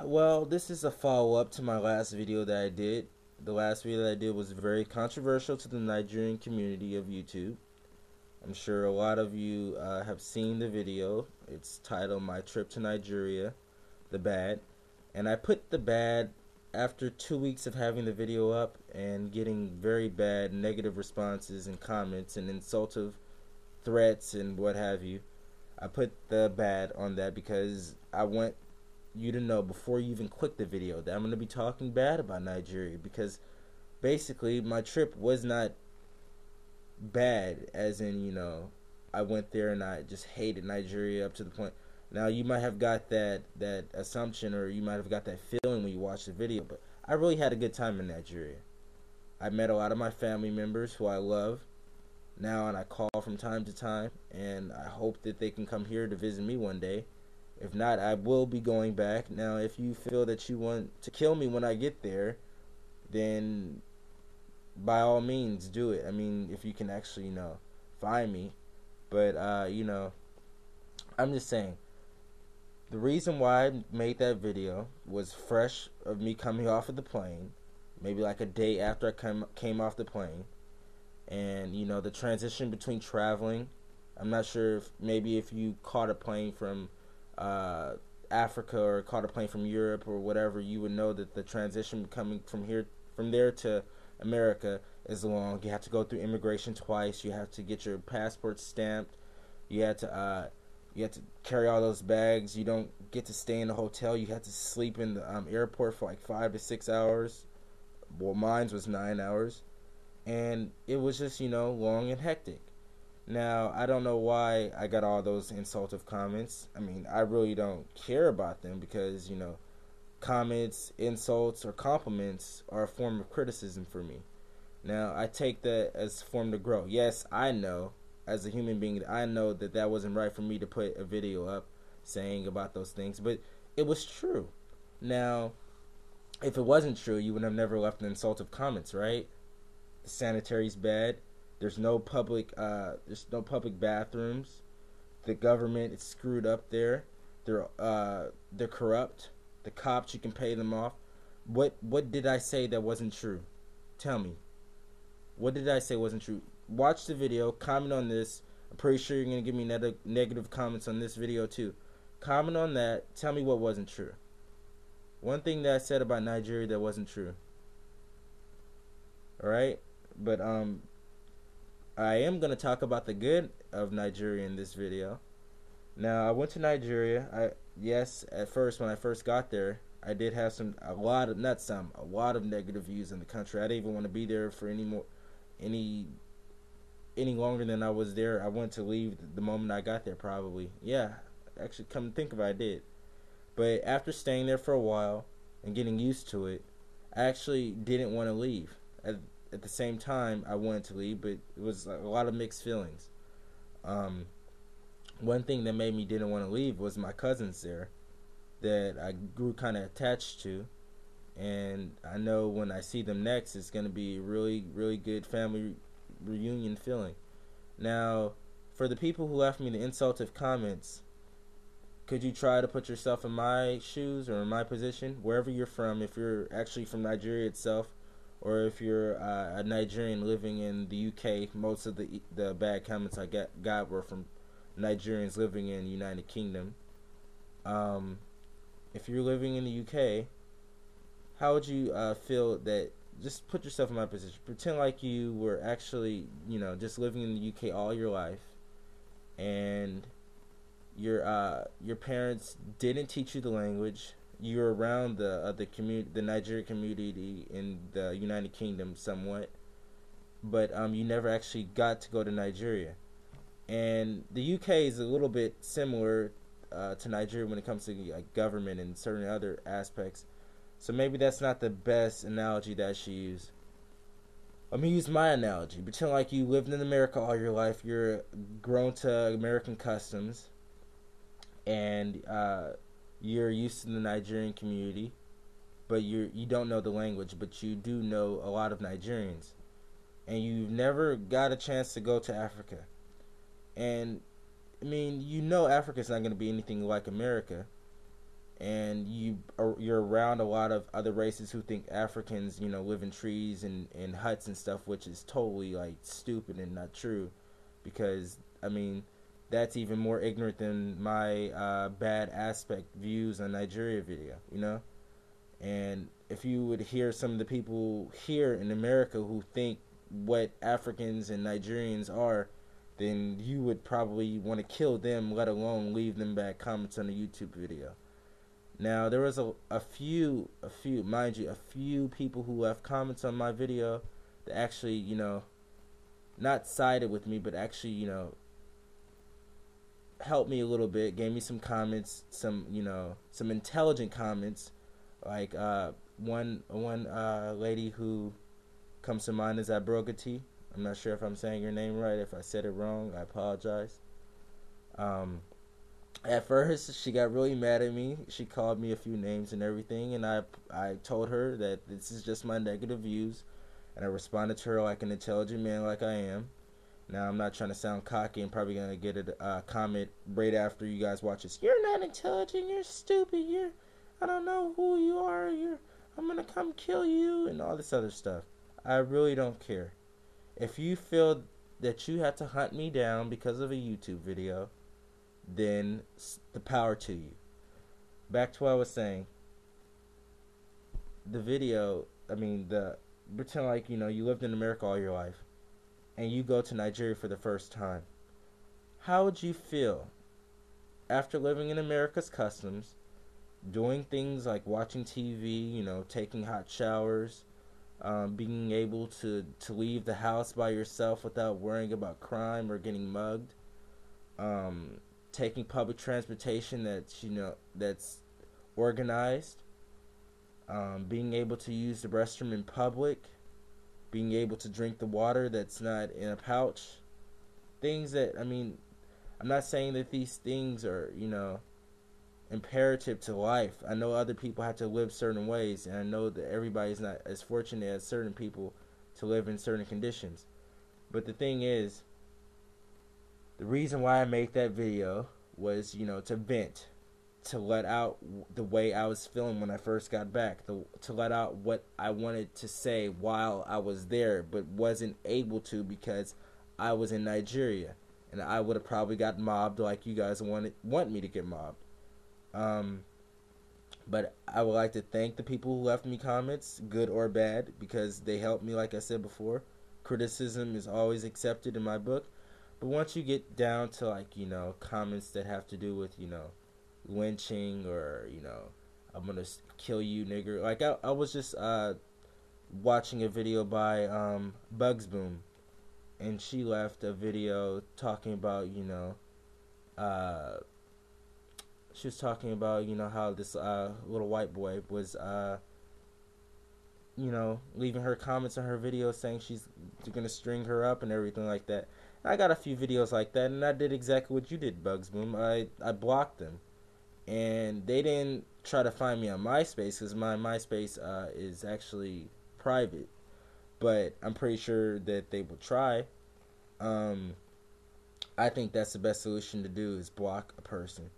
Well, this is a follow-up to my last video that I did. The last video that I did was very controversial to the Nigerian community of YouTube. I'm sure a lot of you have seen the video. It's titled My Trip to Nigeria, The Bad. And I put the bad after 2 weeks of having the video up and getting very bad negative responses and comments and insultive threats and what have you. I put the bad on that because I want you to know before you even click the video that I'm going to be talking bad about Nigeria, because basically my trip was not bad as in, I went there and I just hated Nigeria up to the point. Now you might have got that assumption, or you might have got that feeling when you watched the video, but I really had a good time in Nigeria. I met a lot of my family members who I love now, and I call from time to time, and I hope that they can come here to visit me one day. If not, I will be going back. Now, if you feel that you want to kill me when I get there, then by all means do it. I mean, if you can actually, find me. But, I'm just saying, the reason why I made that video was fresh of me coming off of the plane, maybe like a day after I came off the plane. And, the transition between traveling. I'm not sure if you caught a plane from Africa or caught a plane from Europe or whatever, you would know that the transition coming from there to America is long. You have to go through immigration twice. You have to get your passport stamped. You have to carry all those bags. You don't get to stay in the hotel. You have to sleep in the airport for like 5 to 6 hours. Well, mine was 9 hours, and it was just long and hectic. Now, I don't know why I got all those insultive comments. I mean, I really don't care about them because, comments, insults, or compliments are a form of criticism for me. Now, I take that as a form to grow. Yes, I know, as a human being, I know that wasn't right for me to put a video up saying about those things, but it was true. Now, if it wasn't true, you would have never left an insultive comments, right? The sanitary's bad. There's no public bathrooms. The government is screwed up there. They're corrupt. The cops, you can pay them off. What did I say that wasn't true? Tell me. What did I say wasn't true? Watch the video. Comment on this. I'm pretty sure you're gonna give me negative comments on this video too. Comment on that. Tell me what wasn't true. One thing that I said about Nigeria that wasn't true. All right, but I am going to talk about the good of Nigeria in this video. Now, I went to Nigeria. At first, when I first got there, I did have a lot of negative views in the country. I didn't even want to be there for any longer than I was there. I wanted to leave the moment I got there, probably. Yeah, actually, come to think of it, I did. But after staying there for a while and getting used to it, I actually didn't want to leave. At the same time, I wanted to leave, but it was a lot of mixed feelings. One thing that made me didn't want to leave was my cousins there that I grew kind of attached to, and I know when I see them next, it's going to be a really, really good family reunion feeling. Now, for the people who left me the insultive comments, could you try to put yourself in my shoes or in my position, wherever you're from, if you're actually from Nigeria itself, or if you're a Nigerian living in the UK. Most of the bad comments I got were from Nigerians living in the United Kingdom. If you're living in the UK, how would you feel that? Just put yourself in my position. Pretend like you were actually, just living in the UK all your life, and your parents didn't teach you the language. You're around the Nigerian community in the United Kingdom somewhat, but you never actually got to go to Nigeria. And the UK is a little bit similar to Nigeria when it comes to government and certain other aspects. So maybe that's not the best analogy that I should use. Let me use my analogy. Pretend like you lived in America all your life. You're grown to American customs, and you're used to the Nigerian community, but you don't know the language, but you do know a lot of Nigerians, and you've never got a chance to go to Africa. And I mean, Africa's not going to be anything like America, and you're around a lot of other races who think Africans, live in trees and huts and stuff, which is totally like stupid and not true, because I mean that's even more ignorant than my bad aspect views on Nigeria video. And if you would hear some of the people here in America who think what Africans and Nigerians are, then you would probably want to kill them, let alone leave them bad comments on a YouTube video. Now, there was a few, mind you, a few people who left comments on my video that actually, not sided with me, but actually, helped me a little bit, gave me some comments, some intelligent comments. Like one lady who comes to mind is Abrogati. I'm not sure if I'm saying your name right. If I said it wrong, I apologize. At first, she got really mad at me. She called me a few names and everything, and I told her that this is just my negative views, and I responded to her like an intelligent man, like I am. Now, I'm not trying to sound cocky. I'm probably going to get a comment right after you guys watch this. You're not intelligent. You're stupid. I don't know who you are. I'm going to come kill you and all this other stuff. I really don't care. If you feel that you have to hunt me down because of a YouTube video, then the power to you. Back to what I was saying. The video, pretend like, you lived in America all your life, and you go to Nigeria for the first time. How would you feel after living in America's customs, doing things like watching TV, taking hot showers, being able to leave the house by yourself without worrying about crime or getting mugged, taking public transportation that's organized, being able to use the restroom in public, being able to drink the water that's not in a pouch. Things that, I'm not saying that these things are, imperative to life. I know other people have to live certain ways, and I know that everybody's not as fortunate as certain people to live in certain conditions. But the thing is, the reason why I made that video was, to vent, to let out the way I was feeling when I first got back, to let out what I wanted to say while I was there, but wasn't able to because I was in Nigeria, and I would have probably got mobbed like you guys want me to get mobbed. But I would like to thank the people who left me comments, good or bad, because they helped me. Like I said before, criticism is always accepted in my book. But once you get down to comments that have to do with lynching or I'm gonna kill you, nigger. Like I was just watching a video by Bugs Boom, and she left a video talking about she was talking about how this little white boy was leaving her comments on her video saying she's gonna string her up and everything like that. And I got a few videos like that, and I did exactly what you did, Bugs Boom. I blocked them, and they didn't try to find me on MySpace because my MySpace is actually private, but I'm pretty sure that they will try. I think that's the best solution to do, is block a person.